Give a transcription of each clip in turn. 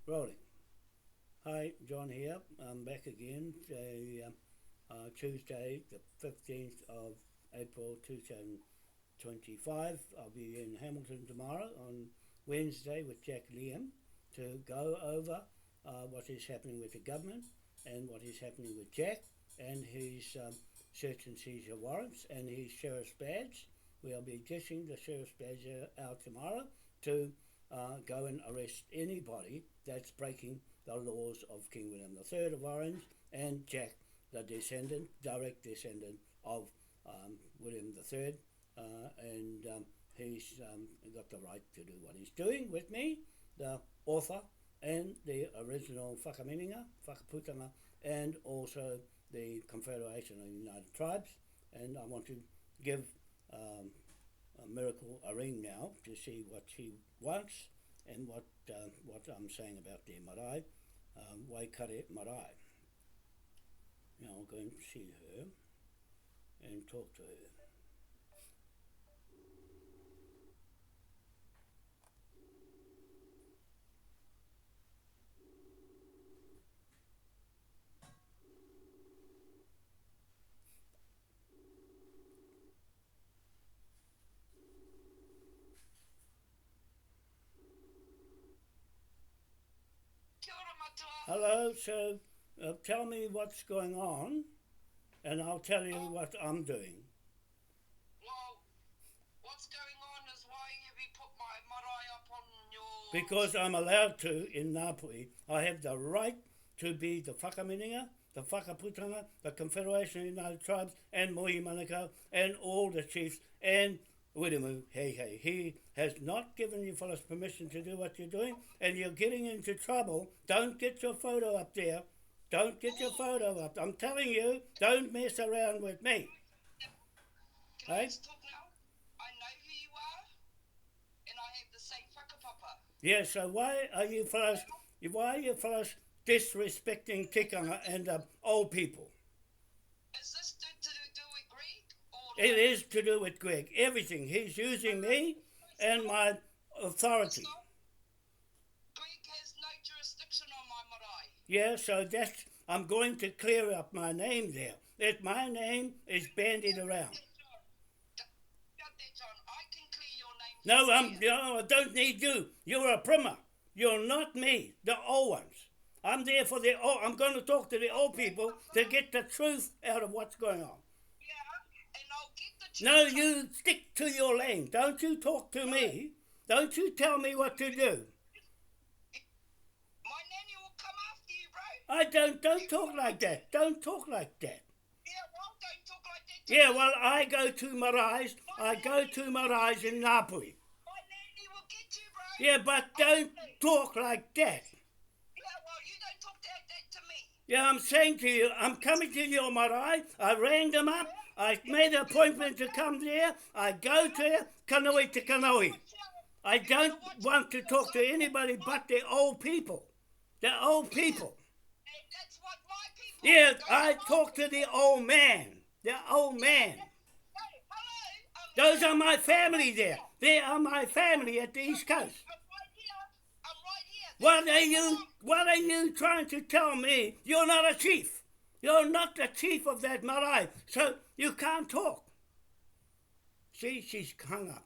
Rolling. Hi, John here. I'm back again. Tuesday, the 15th of April 2025. I'll be in Hamilton tomorrow on Wednesday with Jack Liam to go over what is happening with the government and what is happening with Jack and his search and seizure warrants and his sheriff's badge. We'll be dishing the sheriff's badge out tomorrow to go and arrest anybody that's breaking the laws of King William III of Orange and Jack, the descendant, direct descendant of William III, and he's got the right to do what he's doing with me, the author and the original whakamininga, whakaputanga, and also the Confederation of the United Tribes. And I want to give Miracle a ring now to see what she wants and what I'm saying about the marae, Waikare marae. Now I'll go and see her and talk to her. Hello, so tell me what's going on and I'll tell you what I'm doing. Well, what's going on is why have you put my marae up on your... Because I'm allowed to in Ngāpuhi. I have the right to be the whakamininga, the whakaputanga, the Confederation of the United Tribes, and Mohi Manukau, and all the chiefs, and Wiremu, hey. He has not given you fellas permission to do what you're doing, and you're getting into trouble. Don't get your photo up there. Don't get your photo up. I'm telling you, don't mess around with me. Can I just talk now? I know who you are, and I have the same whakapapa. Yeah, so why are you fellas disrespecting tikanga and old people? Is this to do with Greg? Or It is to do with Greg. Everything. He's using me and my authority. Greg has no jurisdiction on my marae. Yeah, so I'm going to clear up my name there. That my name is bandied around. John, I can clear your name. No, I don't need you. You're a primer. You're not me, the old ones. I'm there for the old. I'm going to talk to the old people to get the truth out of what's going on. Yeah, and I'll get the truth. No, you stick to your lane. Don't you talk to me. Don't you tell me what to do. My nanny will come after you, bro. Don't talk like that. Don't talk like that. Yeah, well, don't talk like that. Yeah, well, I go to Marae's. I go to Marae's in Ngāpuhi. My nanny will get you, bro. Yeah, but don't talk like that. Yeah, well, you don't talk like that to me. Yeah, I'm saying to you, I'm coming to your marae. I rang them up. I made an appointment to come there. I go to Kanohi to Kanohi. I don't want to talk to anybody but the old people. The old people. And that's what my people... Yeah, I talk to the old man. The old man. Hey, hello. Those are my family there. They are my family at the East Coast. I'm right here. What are you trying to tell me? You're not a chief. You're not the chief of that marae, so you can't talk. See, she's hung up.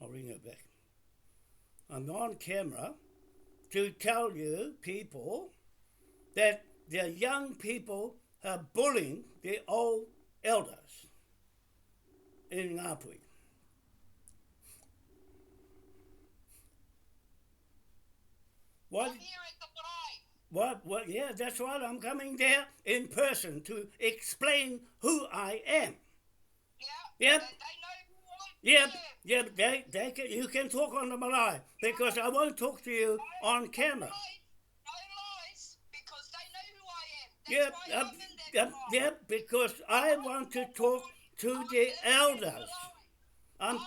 I'll ring her back. I'm on camera to tell you people that the young people are bullying the old elders in Ngāpuhi. What? I'm here at the marae. What? Yeah, that's right. I'm coming there in person to explain who I am. Yeah? Yep. They know who I am. Yep. You can talk on the marae because I won't talk to you on camera. No lies, because they know who I am. That's why I'm in that marae. Yep, because I want to talk to the elders. I am I'm, the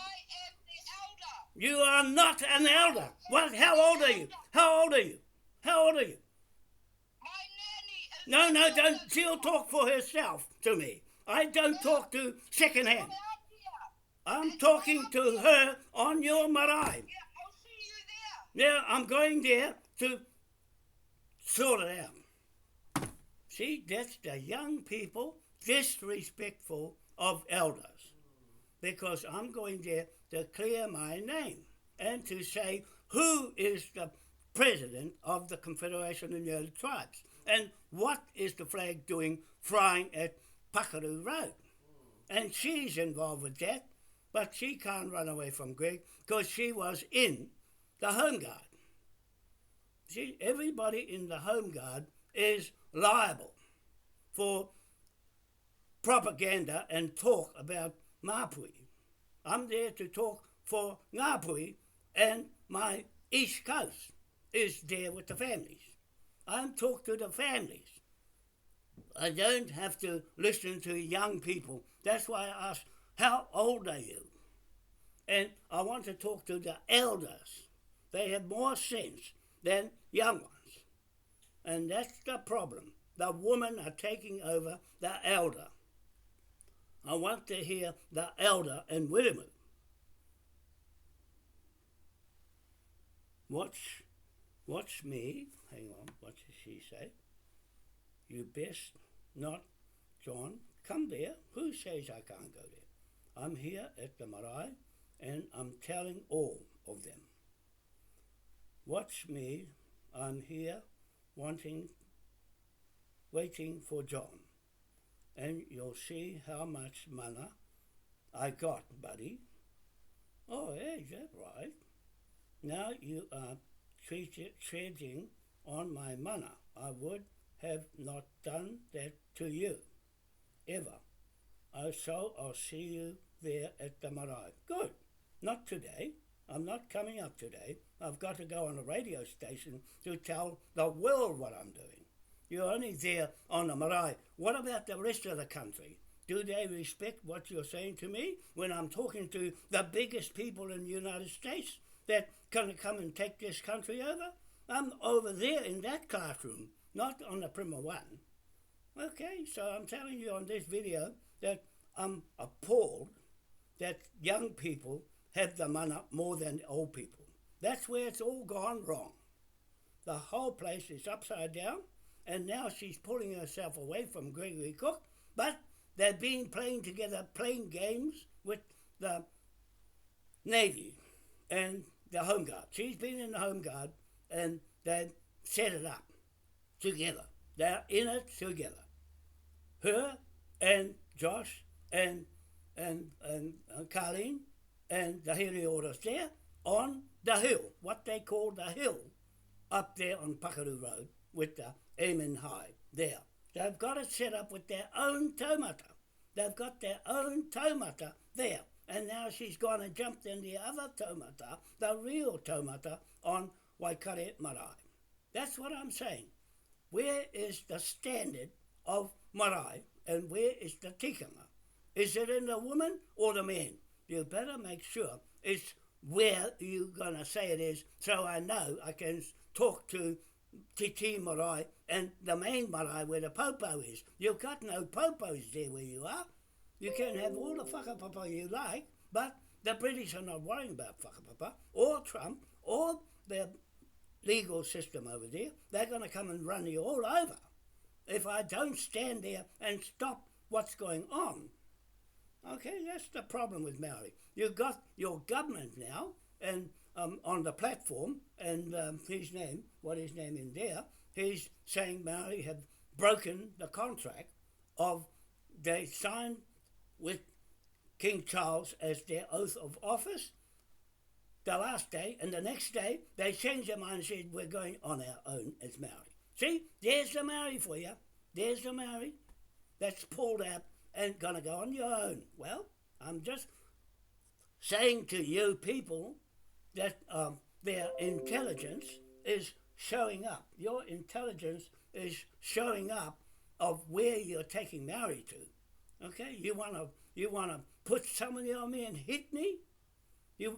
elder. you are not an elder. What? How old are you? How old are you? How old are you? My nanny No, is... don't. She'll talk for herself to me. I don't talk to second hand. I'm talking to her on your marae. Yeah, I'll see you Now I'm going there to sort it out. See, that's the young people disrespectful of elders, because I'm going there to clear my name and to say who is the president of the Confederation of United Tribes and what is the flag doing flying at Pakaru Road. And she's involved with that, but she can't run away from Greg because she was in the Home Guard. See, everybody in the Home Guard is liable for propaganda and talk about Ngāpui. I'm there to talk for Ngāpui, and my East Coast is there with the families. I'm talk to the families. I don't have to listen to young people. That's why I ask, how old are you? And I want to talk to the elders. They have more sense than young ones. And that's the problem. The women are taking over the elder. I want to hear the elder and Wiremu. Watch me. Hang on, what does she say? You best not, John, come there. Who says I can't go there? I'm here at the Marae and I'm telling all of them. Watch me. I'm here waiting for John. And you'll see how much mana I got, buddy. Oh, yeah, is that right? Now you are treading on my mana. I would have not done that to you, ever. So I'll see you there at the Marae. Good. Not today. I'm not coming up today. I've got to go on a radio station to tell the world what I'm doing. You're only there on the Marae. What about the rest of the country? Do they respect what you're saying to me when I'm talking to the biggest people in the United States that can come and take this country over? I'm over there in that classroom, not on the Prima One. Okay, so I'm telling you on this video that I'm appalled that young people have the mana more than old people. That's where it's all gone wrong. The whole place is upside down, and now she's pulling herself away from Gregory Cook, but they've been playing together, playing games with the Navy and the Home Guard. She's been in the Home Guard, and they've set it up together. They're in it together. Her and Josh and Carleen and the Heri Orders there on the hill, what they call the hill, up there on Pakaru Road with the Amen High there. They've got it set up with their own taumata. They've got their own taumata there. And now she's gone and jumped in the other taumata, the real taumata, on Waikare Marae. That's what I'm saying. Where is the standard of Marae and where is the tikanga? Is it in the woman or the man? You better make sure it's where you're going to say it is, so I know I can talk to Titi Marae and the main marae where the popo is. You've got no popos there where you are. You can have all the whakapapa you like, but the British are not worrying about whakapapa or Trump or their legal system over there. They're going to come and run you all over if I don't stand there and stop what's going on. Okay, that's the problem with Maori. You've got your government now and on the platform, and his name in there, he's saying Maori have broken the contract of they signed with King Charles as their oath of office the last day, and the next day they changed their mind and said we're going on our own as Maori. See, there's the Maori for you. There's the Maori that's pulled out and going to go on your own. Well, I'm just saying to you people that their intelligence is showing up. Your intelligence is showing up of where you're taking Maori to. Okay, you wanna put somebody on me and hit me? You're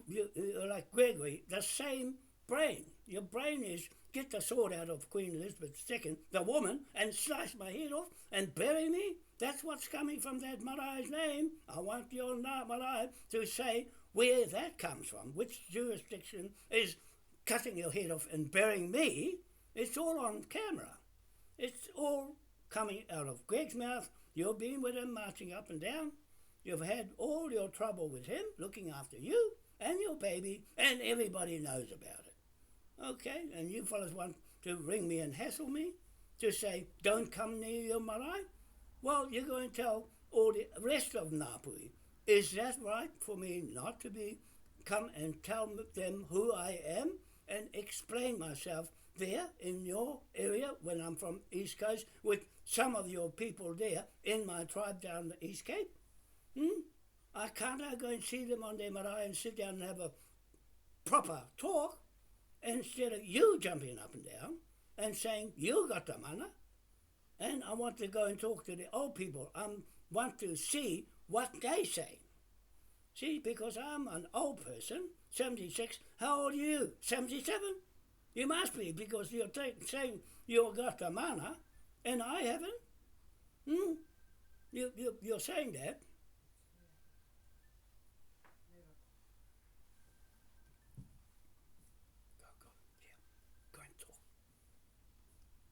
like Gregory, the same brain. Your brain is get the sword out of Queen Elizabeth II, the woman, and slice my head off and bury me. That's what's coming from that Marae's name. I want your Marae to say where that comes from, which jurisdiction is cutting your head off and burying me, it's all on camera. It's all coming out of Greg's mouth. You've been with him marching up and down. You've had all your trouble with him, looking after you and your baby, and everybody knows about it. Okay, and you fellas want to ring me and hassle me, to say, don't come near your marae? Well, you're going to tell all the rest of Ngāpuhi. Is that right for me not to come and tell them who I am and explain myself there in your area when I'm from East Coast with some of your people there in my tribe down the East Cape? I can't go and see them on their marae and sit down and have a proper talk instead of you jumping up and down and saying you got the mana. And I want to go and talk to the old people. I want to see what they say. See, because I'm an old person, 76. How old are you? 77? You must be, because you're saying you got the mana, and I haven't. You're saying that. Go and talk.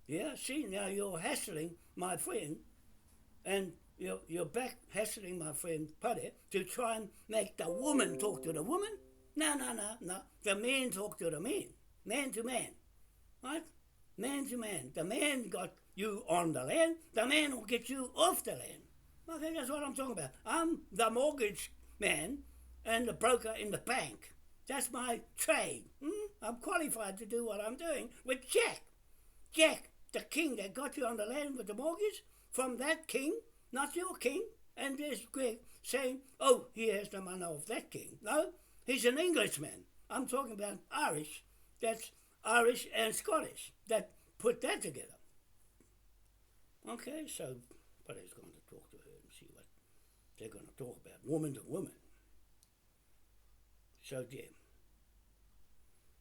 Yeah, see, now you're hassling my friend, and you're back hassling my friend Pare to try and make the woman talk to the woman. No. The man talk to the man to man, right? Man to man. The man got you on the land. The man will get you off the land. Okay, that's what I'm talking about. I'm the mortgage man and the broker in the bank. That's my trade. I'm qualified to do what I'm doing with Jack. Jack, the king that got you on the land with the mortgage, from that king, not your king. And there's Greg saying, oh, he has the money of that king. No, he's an Englishman. I'm talking about Irish. That's Irish and Scottish that put that together. Okay, so Pare's going to talk to her and see what they're going to talk about, woman to woman. So, yeah.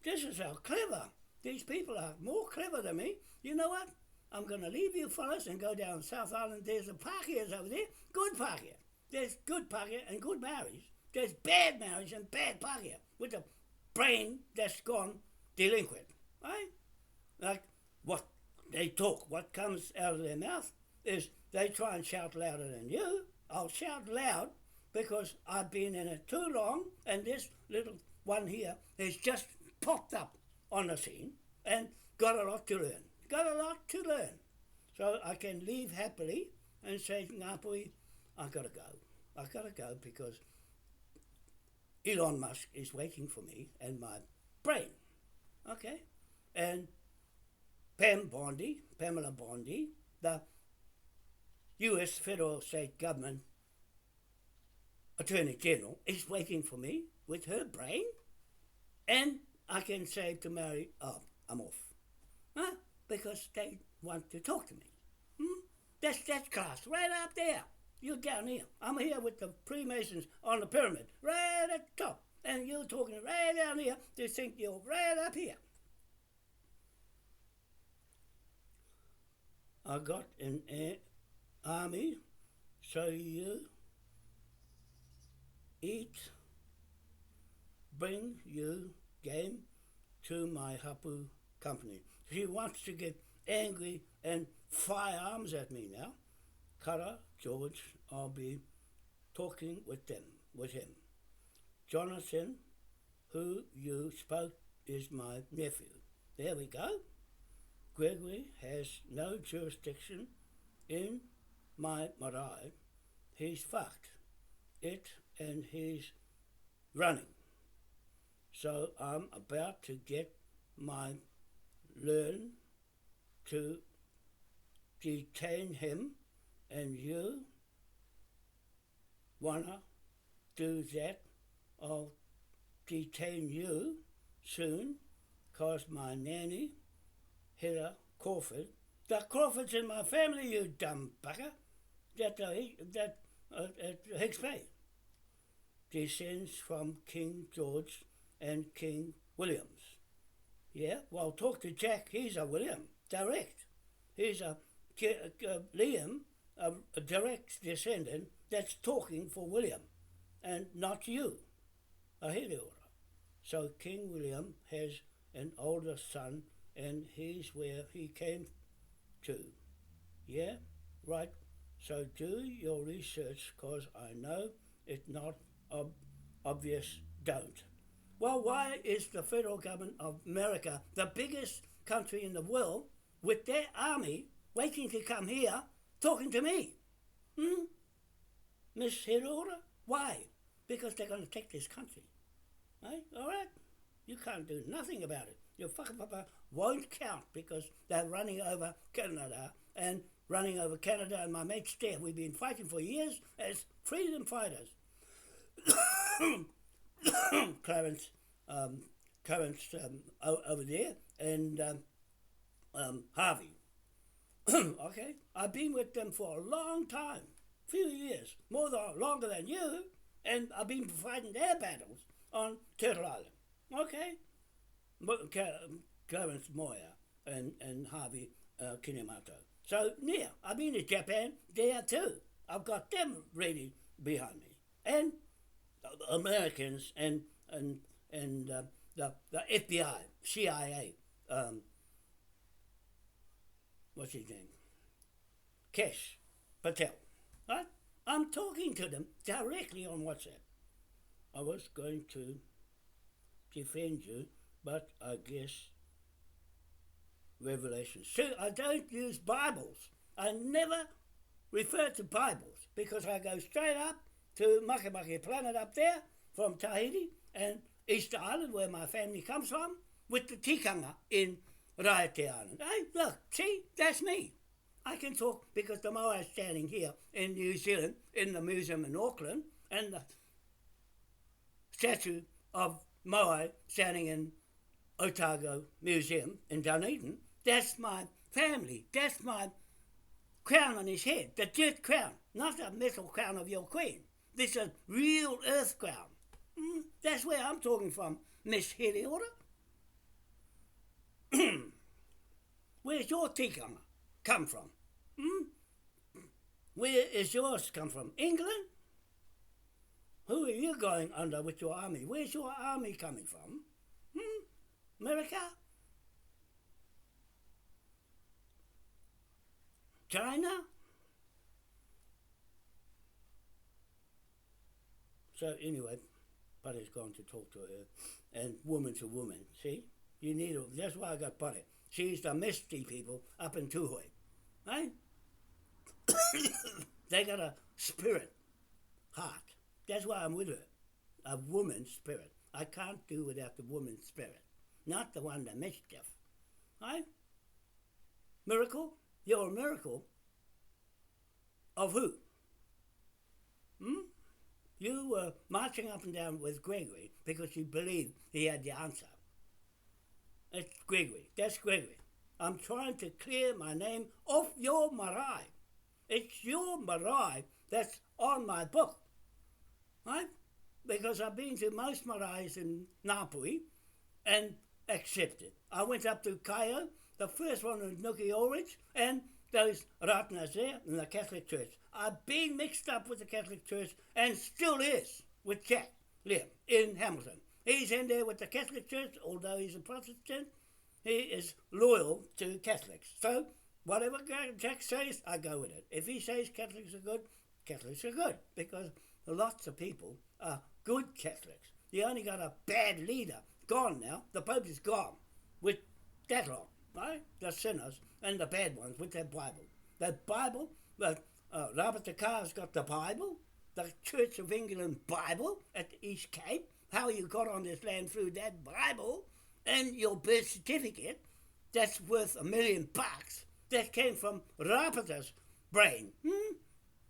This is how clever. These people are more clever than me. You know what? I'm going to leave you fellas and go down South Island. There's a Pākehās over there. Good Pākehā. There's good Pākehā and good marriage. There's bad marriage and bad Pākehā with a brain that's gone delinquent. Right? Like what they talk, what comes out of their mouth is they try and shout louder than you. I'll shout loud because I've been in it too long, and this little one here has just popped up on the scene and got a lot to learn. So I can leave happily and say, Ngāpuhi, I've got to go because Elon Musk is waiting for me and my brain. Okay? And Pamela Bondi, the US federal state government Attorney General, is waiting for me with her brain, and I can say to Mary, oh, I'm off. Huh? Because they want to talk to me. That's class, right up there. You're down here. I'm here with the Freemasons on the pyramid, right at the top. And you're talking right down here to think you're right up here. I got an army, so you eat, bring you game to my hapu company. She wants to get angry and fire arms at me now. Kara, George, I'll be talking with him. Jonathan, who you spoke, is my nephew. There we go. Gregory has no jurisdiction in my marae. He's fucked it and he's running. So I'm about to get my learn to detain him, and you wanna do that. I'll detain you soon, 'cause my nanny, Heather Crawford, the Crawfords in my family, you dumb bucker, that Hicks Bay descends from King George and King Williams. Yeah, well, talk to Jack, he's a William, direct. He's a Liam, a direct descendant that's talking for William, and not you, a Heliora. So King William has an older son, and he's where he came to. Yeah, right. So do your research, cause I know it's not obvious. Don't. Well, why is the federal government of America, the biggest country in the world, with their army waiting to come here, talking to me? Hmm? Miss Head Order? Why? Because they're going to take this country. Right? All right? You can't do nothing about it. Your fucking papa won't count because they're running over Canada and running over Canada and my mates there. We've been fighting for years as freedom fighters. Clarence, over there, and Harvey. Okay, I've been with them for a long time, few years, longer than you, and I've been fighting their battles on Turtle Island. Okay, Clarence Moya and Harvey Kinemato. So yeah, I've been to Japan there too. I've got them ready behind me, and Americans and the FBI, CIA, what's his name? Kesh Patel. Right? I'm talking to them directly on WhatsApp. I was going to defend you, but I guess Revelation. See, I don't use Bibles. I never refer to Bibles because I go straight up to Makemake Planet up there from Tahiti and Easter Island where my family comes from with the tikanga in Raiate Island. Hey, look, see, that's me. I can talk because the Moai is standing here in New Zealand in the museum in Auckland and the statue of Moai standing in Otago Museum in Dunedin. That's my family. That's my crown on his head, the dirt crown, not the metal crown of your queen. This is a real earth crown. That's where I'm talking from, Miss Heady Order. Where's your tikanga come from? Where is yours come from? England? Who are you going under with your army? Where's your army coming from? America? China? So anyway, Buddy's gone to talk to her, and woman to woman, see? You need her. That's why I got Buddy. She's the misty people up in Tuhoe, right? They got a spirit, heart. That's why I'm with her. A woman's spirit. I can't do without the woman's spirit. Not the one that mischief. Right? Miracle? You're a miracle. Of who? You were marching up and down with Gregory because you believed he had the answer. It's Gregory. That's Gregory. I'm trying to clear my name off your marae. It's your marae that's on my book. Right? Because I've been to most maraes in Ngāpui and accepted. I went up to Kaio, the first one in Nuki Orange, and those Ratnas there in the Catholic Church. I've been mixed up with the Catholic Church and still is with Jack Liam in Hamilton. He's in there with the Catholic Church, although he's a Protestant, he is loyal to Catholics. So whatever Jack says, I go with it. If he says Catholics are good, Catholics are good, because lots of people are good Catholics. You only got a bad leader. Gone now. The Pope is gone with that lot, right? The sinners and the bad ones with their Bible. The Bible, Robert the Carr's got the Bible, the Church of England Bible at the East Cape, how you got on this land through that Bible, and your birth certificate, that's worth $1 million. That came from Robert's brain.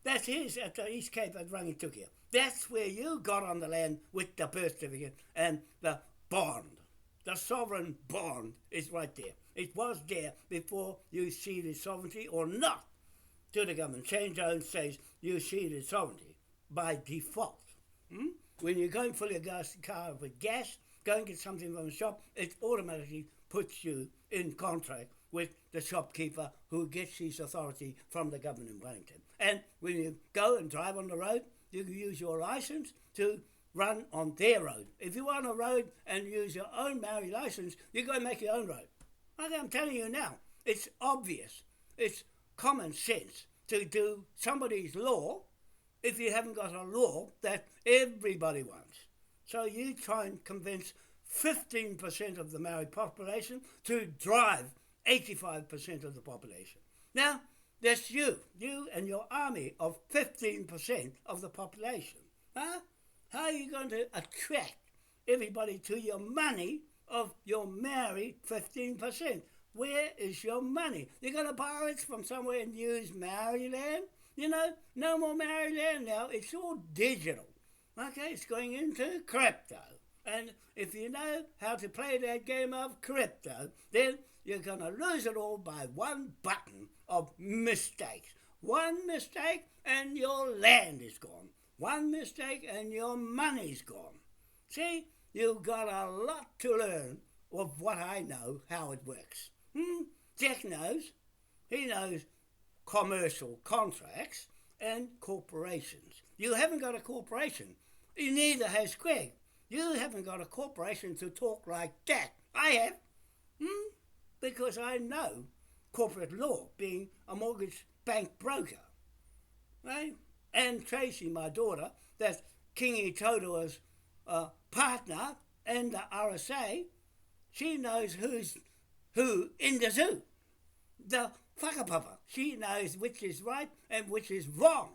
That's his at the East Cape at Rangitukia. That's where you got on the land with the birth certificate and the bond. The sovereign bond is right there. It was there before you ceded sovereignty or not to the government. Shane Jones says you ceded sovereignty by default. When you're going to fill your car with gas, go and get something from the shop, it automatically puts you in contract with the shopkeeper who gets his authority from the government in Wellington. And when you go and drive on the road, you can use your license to run on their road. If you want a road and use your own Maori license, you go and make your own road. Okay, I'm telling you now, it's obvious. It's common sense to do somebody's law if you haven't got a law that everybody wants. So you try and convince 15% of the Maori population to drive 85% of the population. Now, that's you and your army of 15% of the population. Huh? How are you going to attract everybody to your money of your Maori 15%? Where is your money? You're going to borrow it from somewhere and use Maori land? You know, no more Maori land now. It's all digital. Okay, it's going into crypto. And if you know how to play that game of crypto, then you're going to lose it all by one button of mistakes. One mistake and your land is gone. One mistake and your money's gone. See, you've got a lot to learn of what I know, how it works. Jack knows. He knows commercial contracts and corporations. You haven't got a corporation. Neither has Greg. You haven't got a corporation to talk like that. I have. Because I know corporate law, being a mortgage bank broker. Right? And Tracy, my daughter, that's Kingi Totoa's partner and the RSA, she knows who's who in the zoo. The whakapapa. She knows which is right and which is wrong.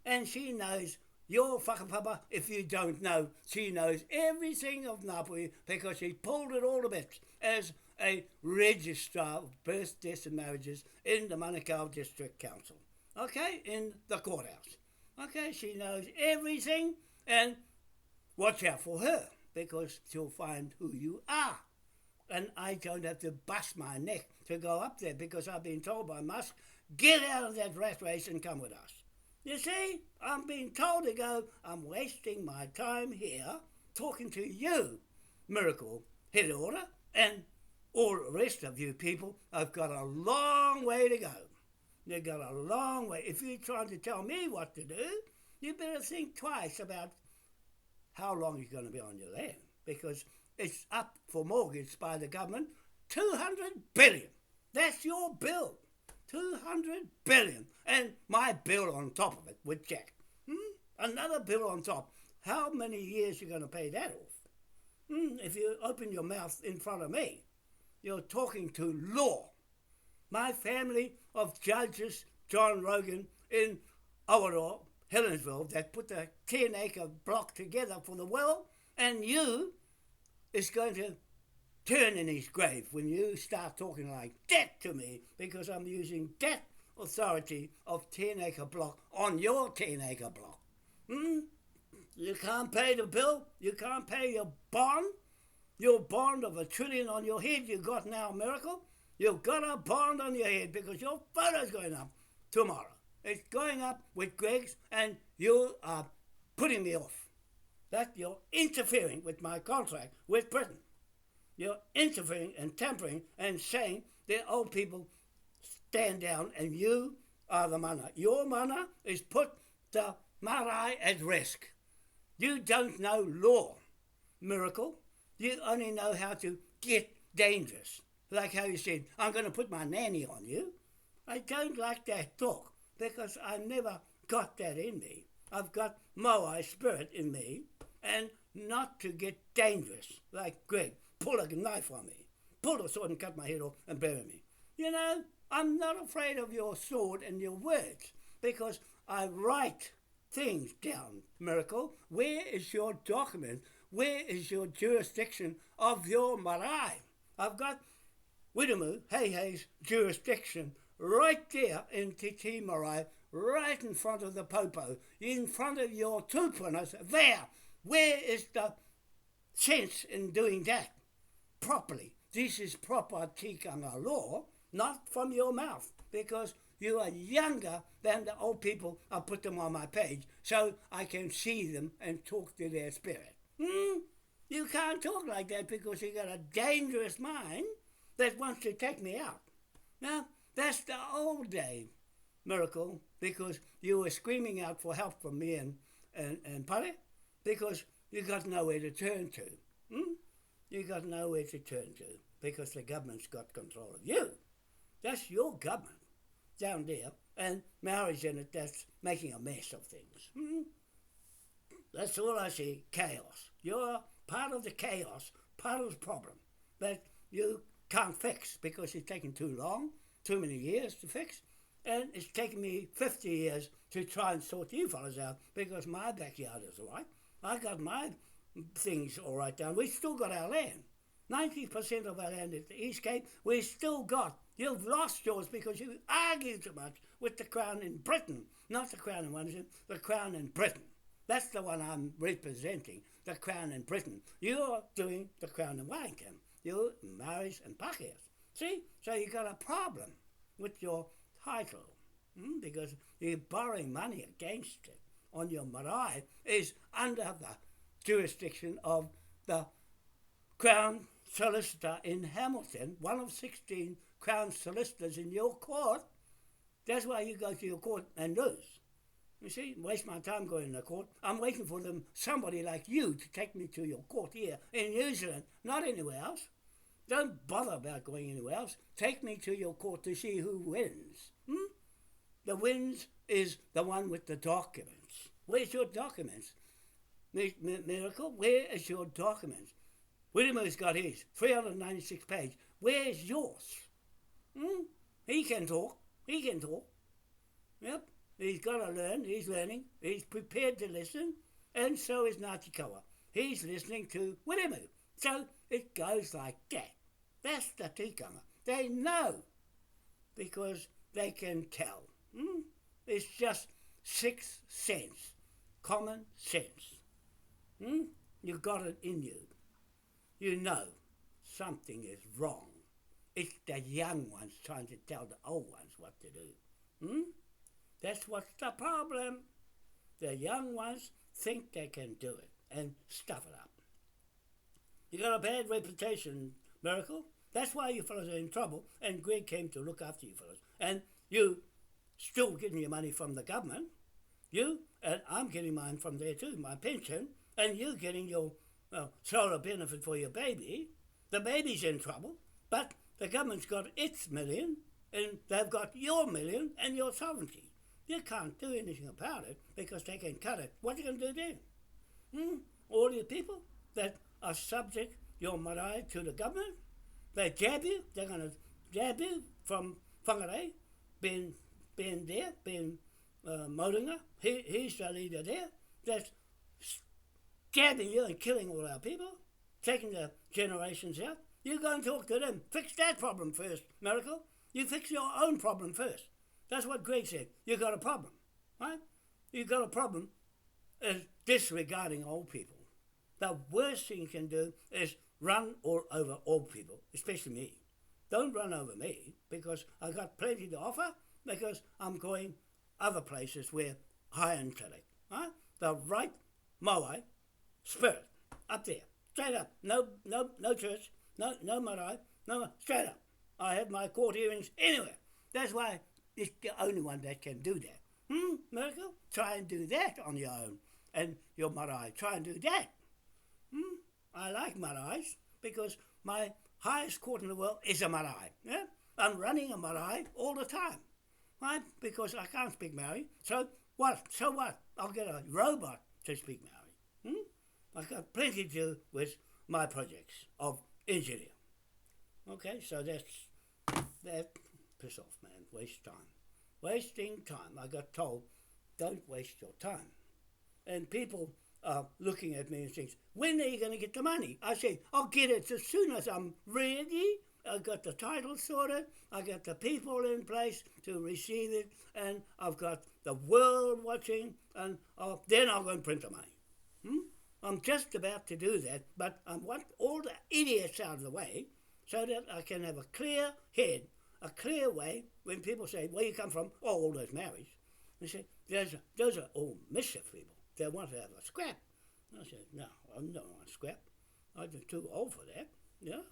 And she knows your whakapapa, if you don't know, she knows everything of Ngāpuhi because she pulled it all to bits as a registrar of births, deaths and marriages in the Manukau District Council. Okay, in the courthouse. Okay, she knows everything, and watch out for her because she'll find who you are. And I don't have to bust my neck to go up there because I've been told by Musk, get out of that rat race and come with us. You see, I'm being told to go, I'm wasting my time here talking to you, Miracle Head Order, and all the rest of you people. I've got a long way to go. You've got a long way. If you're trying to tell me what to do, you better think twice about how long you're going to be on your land because it's up for mortgage by the government, 200 billion. That's your bill, 200 billion. And my bill on top of it with Jack. Another bill on top. How many years are you going to pay that off? If you open your mouth in front of me, you're talking to law. My family of judges, John Rogan in Awaroa, Helensville, that put the 10-acre block together for the well, and you is going to turn in his grave when you start talking like that to me because I'm using that authority of 10-acre block on your 10-acre block. You can't pay the bill, you can't pay your bond of $1 trillion on your head you got now, Miracle. You've got a bond on your head because your photo's going up tomorrow. It's going up with Greg's and you are putting me off. That you're interfering with my contract with Britain. You're interfering and tampering and saying the old people stand down and you are the mana. Your mana is put the marae at risk. You don't know law, Miracle. You only know how to get dangerous. Like how you said, I'm going to put my nanny on you. I don't like that talk because I never got that in me. I've got Moai spirit in me and not to get dangerous like Greg. Pull a knife on me, pull a sword and cut my head off and bury me. You know, I'm not afraid of your sword and your words because I write things down, Miracle. Where is your document? Where is your jurisdiction of your marae? I've got Widamu Hei's jurisdiction right there in Titi Marae, right in front of the Popo, in front of your tupunas there. Where is the sense in doing that properly? This is proper tikanga law, not from your mouth, because you are younger than the old people. I put them on my page so I can see them and talk to their spirit. You can't talk like that because you got a dangerous mind that wants to take me out. Now, that's the old day, Miracle, because you were screaming out for help from me and Pare. because you got nowhere to turn to. Hmm? You got nowhere to turn to because the government's got control of you. That's your government down there, and Maori's in it that's making a mess of things. Hmm? That's all I see, chaos. You're part of the chaos, part of the problem that you can't fix because it's taken too long, too many years to fix, and it's taken me 50 years to try and sort you fellas out because my backyard is all right. I got my things all right down. We've still got our land. 90% of our land is the East Cape. We've still got. You've lost yours because you argue too much with the Crown in Britain. Not the Crown in Wellington, the Crown in Britain. That's the one I'm representing, the Crown in Britain. You're doing the Crown in Wellington. You Maoris and Pākehās. See? So you got a problem with your title because you're borrowing money against it on your marae is under the jurisdiction of the Crown Solicitor in Hamilton, one of 16 Crown Solicitors in your court. That's why you go to your court and lose. You see, waste my time going to court. I'm waiting for somebody like you to take me to your court here in New Zealand, not anywhere else. Don't bother about going anywhere else. Take me to your court to see who wins. The wins is the one with the documents. Where's your documents? Miracle, where is your documents? William's got his, 396 page. Where's yours? He can talk. He can talk. Yep. He's got to learn. He's learning. He's prepared to listen. And so is Ngāti He's listening to William. So it goes like that. That's the tikanga. They know because they can tell. It's just 6 sense. Common sense. You've got it in you. You know something is wrong. It's the young ones trying to tell the old ones what to do. That's what's the problem. The young ones think they can do it and stuff it up. You got a bad reputation, Miracle. That's why you fellas are in trouble, and Greg came to look after you fellas. And you still getting your money from the government. You, and I'm getting mine from there too, my pension, and you getting your solar benefit for your baby. The baby's in trouble, but the government's got its million, and they've got your million and your sovereignty. You can't do anything about it because they can cut it. What are you going to do then? All you people that are subject your marae to the government, they jab you, they're going to jab you from whangarei, being there, being Moringa, he's the leader there, that's jabbing you and killing all our people, taking the generations out. You go and talk to them. Fix that problem first, Miracle. You fix your own problem first. That's what Greg said. You got a problem, right? You got a problem is disregarding old people. The worst thing you can do is run all over old people, especially me. Don't run over me because I got plenty to offer because I'm going other places where high intellect, right? The right Moai spirit up there, straight up. No church, no marae, no straight up. I have my court hearings anywhere. That's why it's the only one that can do that. Miracle? Try and do that on your own. And your marae, try and do that. I like maraes because my highest court in the world is a marae. Yeah? I'm running a marae all the time. Right? Because I can't speak Maori. So what? I'll get a robot to speak Maori. I've got plenty to do with my projects of engineer. Okay, so that piss off, man. Waste time. Wasting time. I got told, don't waste your time. And people are looking at me and saying, when are you going to get the money? I say, I'll get it as soon as I'm ready. I've got the title sorted. I got the people in place to receive it. And I've got the world watching. And then I'll go and print the money. I'm just about to do that. But I want all the idiots out of the way so that I can have a clear head, a clear way when people say, where you come from? Oh, all those Maoris. They say, those are all mischief people. They want to have a scrap. I said, no, I'm not on a scrap. I'm too old for that. Yeah,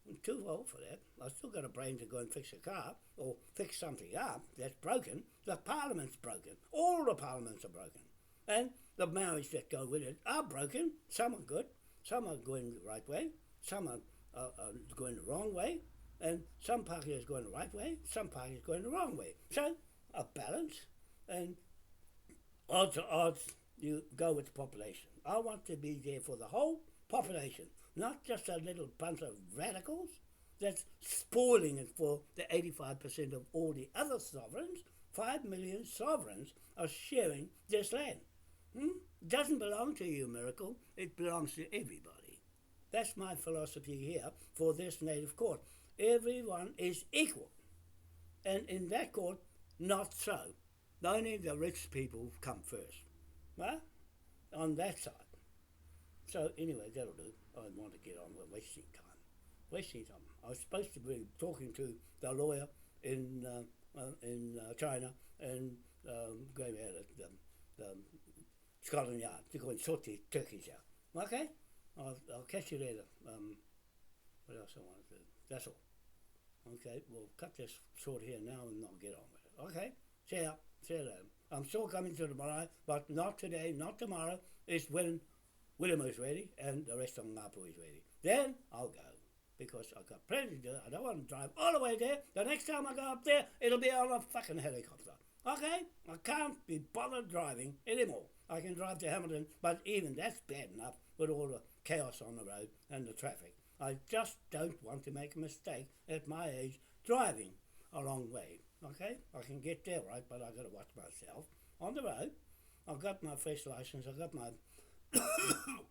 I'm too old for that. I've still got a brain to go and fix a car or fix something up that's broken. The parliament's broken. All the parliaments are broken. And the marriage that go with it are broken. Some are good, some are going the right way, some are going the wrong way, and some party is going the right way, some party is going the wrong way. So a balance, and odds are odds. You go with the population. I want to be there for the whole population, not just a little bunch of radicals that's spoiling it for the 85% of all the other sovereigns. 5 million sovereigns are sharing this land. It doesn't belong to you, Miracle. It belongs to everybody. That's my philosophy here for this native court. Everyone is equal. And in that court, not so. Only the rich people come first. Right? On that side. So anyway, that'll do. I want to get on with wasting time. Wasting time. I was supposed to be talking to the lawyer in China and going out at the Scotland Yard to go and sort the turkeys out. Okay? I'll catch you later. What else I want to do? That's all. Okay, we'll cut this short here now and I'll get on with it. Okay? See ya. See you later. I'm still coming to the Marae, but not today, not tomorrow. It's when William is ready and the rest of Ngapu is ready. Then I'll go. Because I've got plenty to do. I don't want to drive all the way there. The next time I go up there, it'll be on a fucking helicopter. Okay? I can't be bothered driving anymore. I can drive to Hamilton, but even that's bad enough with all the chaos on the road and the traffic. I just don't want to make a mistake at my age driving a long way. Okay? I can get there, right, but I've got to watch myself on the road. I've got my fresh license. I've got my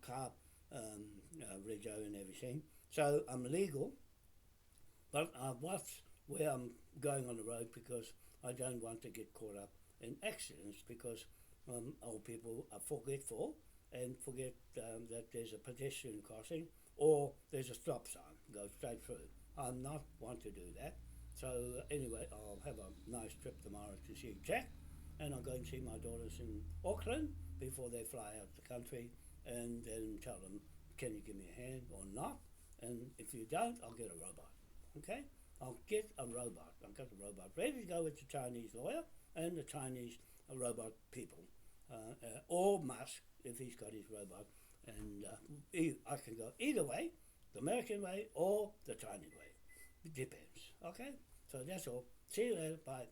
car rego and everything. So I'm legal, but I watch where I'm going on the road because I don't want to get caught up in accidents because old people are forgetful and forget that there's a pedestrian crossing or there's a stop sign, go straight through. I'm not want to do that. So anyway, I'll have a nice trip tomorrow to see Jack, and I'll go and see my daughters in Auckland before they fly out the country, and then tell them, can you give me a hand or not? And if you don't, I'll get a robot. Okay? I'll get a robot. I've got the robot ready to go with the Chinese lawyer and the Chinese robot people. Or Musk, if he's got his robot. And I can go either way, the American way or the Chinese way. It depends. Okay? So that's all. See you later. Bye.